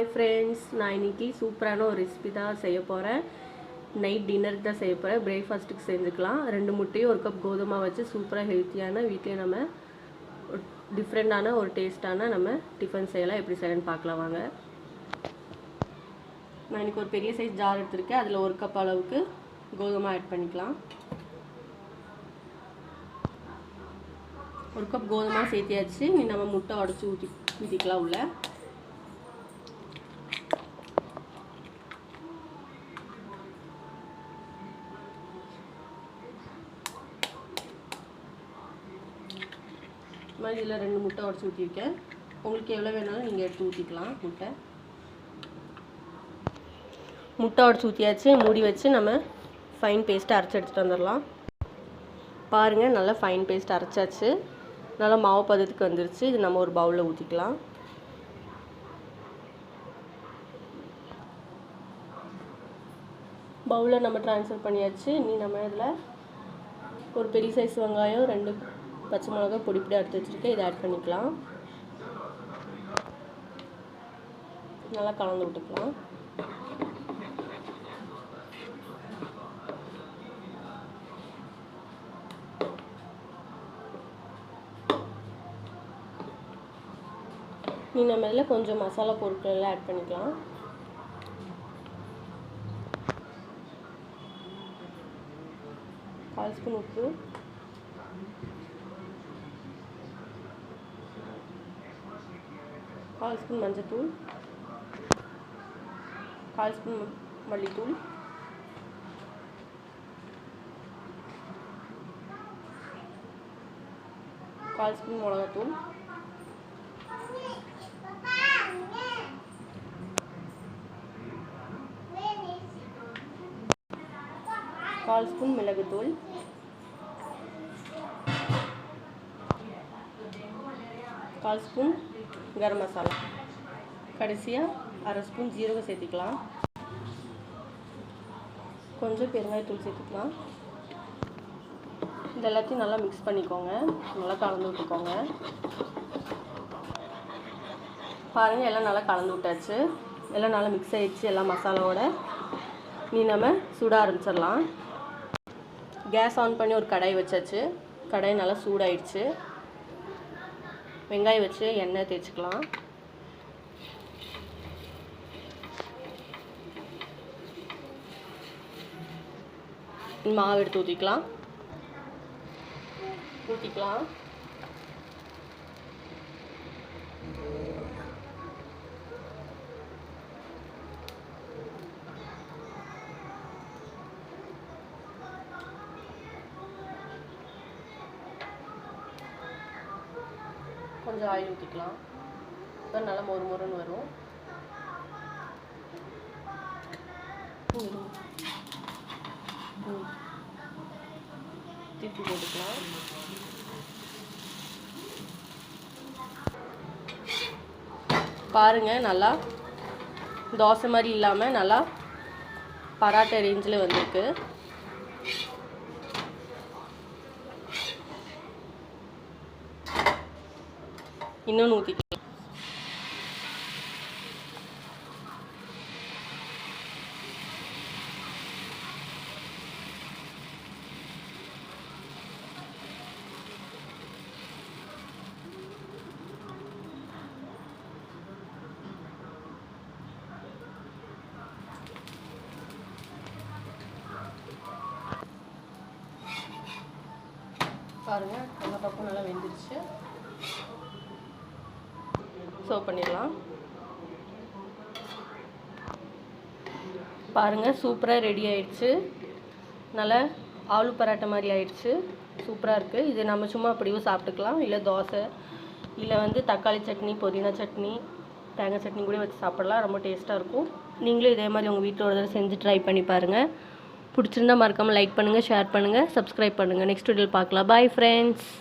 Hi friends, நான் இன்றைக்கி சூப்பரான ஒரு ரெசிபி தான் செய்ய போகிறேன். நைட் டின்னருக்கு தான் செய்ய போகிறேன். பிரேக்ஃபாஸ்ட்டுக்கு செஞ்சுக்கலாம். 2 முட்டையும் 1 கப் கோதுமை வச்சு சூப்பராக ஹெல்த்தியான வீட்டிலே நம்ம டிஃப்ரெண்ட்டான ஒரு டேஸ்ட்டான நம்ம டிஃபன் செய்யலாம். எப்படி செய்யலான்னு பார்க்கலாம் வாங்க. நான் இன்றைக்கி ஒரு பெரிய சைஸ் ஜார் எடுத்துருக்கேன். அதில் 1 கப் அளவுக்கு கோதுமை ஆட் பண்ணிக்கலாம். 1 கப் கோதுமை சேர்த்தியாச்சு. நீ நம்ம முட்டை உடச்சி ஊற்றிக்கலாம் உள்ள. மாதிரி இதில் 2 முட்டை உடச்சி ஊற்றிருக்கேன். உங்களுக்கு எவ்வளோ வேணாலும் நீங்கள் எடுத்து ஊற்றிக்கலாம். முட்டை உடச்சி ஊற்றியாச்சு. மூடி வச்சு நம்ம ஃபைன் பேஸ்ட்டை அரைச்சி எடுத்துகிட்டு வந்துடலாம். பாருங்கள், நல்லா ஃபைன் பேஸ்ட் அரைச்சாச்சு. நல்லா மாவு பதத்துக்கு வந்துருச்சு. இது நம்ம ஒரு பவுலில் ஊற்றிக்கலாம். பவுலில் நம்ம ட்ரான்ஸ்ஃபர் பண்ணியாச்சு. இனி நம்ம இதில் ஒரு பெரிய சைஸ் வெங்காயம், 2 பச்சை மிளகா பொடி எடுத்து வச்சுருக்கேன். இதை ஆட் பண்ணிக்கலாம். நல்லா கலந்து விட்டுக்கலாம். நீ நம்ம இதில் கொஞ்சம் மசாலா பொருட்கள் எல்லாம் ஆட் பண்ணிக்கலாம். கால் ஸ்பூன் உப்பு, 1 ஸ்பூன் மஞ்சத்தூள், 1 ஸ்பூன் மல்லித்தூள், 1 ஸ்பூன் மிளகாத்தூள், 1 ஸ்பூன் மிளகுத்தூள், 1 ஸ்பூன் கரம் மசாலா, கடைசியாக 1/2 ஸ்பூன் ஜீரகம் சேர்த்துக்கலாம். கொஞ்சம் பெருங்காயத்தூள் சேர்த்துக்கலாம். இது எல்லாத்தையும் நல்லா மிக்ஸ் பண்ணிக்கோங்க. நல்லா கலந்து விட்டுக்கோங்க. பாருங்கள், எல்லாம் நல்லா கலந்து விட்டாச்சு. எல்லாம் நல்லா மிக்ஸ் ஆகிடுச்சு எல்லா மசாலாவோட. நீ நம்ம சுட ஆரம்பிச்சிடலாம். கேஸ் ஆன் பண்ணி ஒரு கடாய் வச்சாச்சு. கடாய் நல்லா சூடாயிடுச்சு. வெங்காயம் வச்சு எண்ணெய் தேய்ச்சிக்கலாம். மாவு எடுத்து ஊற்றிக்கலாம். கொஞ்சம் ஆயில் ஊற்றிக்கலாம். இப்போ நல்லா மொறுமொறுன்னு வரும். திருப்பி போட்டுக்கலாம். பாருங்கள், நல்லா தோசை மாதிரி இல்லாமல் நல்லா பராட்டா ரேஞ்சில் வந்திருக்கு. இன்னொன்று ஊற்றிக்கலாம். பாருங்கள், அந்த பக்கம் நல்லா வெந்துருச்சு. சர்வ் பண்ணிடலாம். பாருங்கள், சூப்பராக ரெடி ஆயிடுச்சு. நல்லா ஆலு பராட்டா மாதிரி ஆயிடுச்சு. சூப்பராக இருக்குது. இது நம்ம சும்மா அப்படியும் சாப்பிட்டுக்கலாம். இல்லை தோசை, இல்லை தக்காளி சட்னி, புதினா சட்னி, தேங்காய் சட்னி கூட வச்சு சாப்பிடலாம். ரொம்ப டேஸ்ட்டாக இருக்கும். நீங்களும் இதே மாதிரி உங்கள் வீட்டில் ஒரு தடவை செஞ்சு ட்ரை பண்ணி பாருங்கள். பிடிச்சிருந்தா மறக்காமல் லைக் பண்ணுங்கள், ஷேர் பண்ணுங்கள், சப்ஸ்கிரைப் பண்ணுங்கள். நெக்ஸ்ட் வீடியோவில் பார்க்கலாம். Bye friends.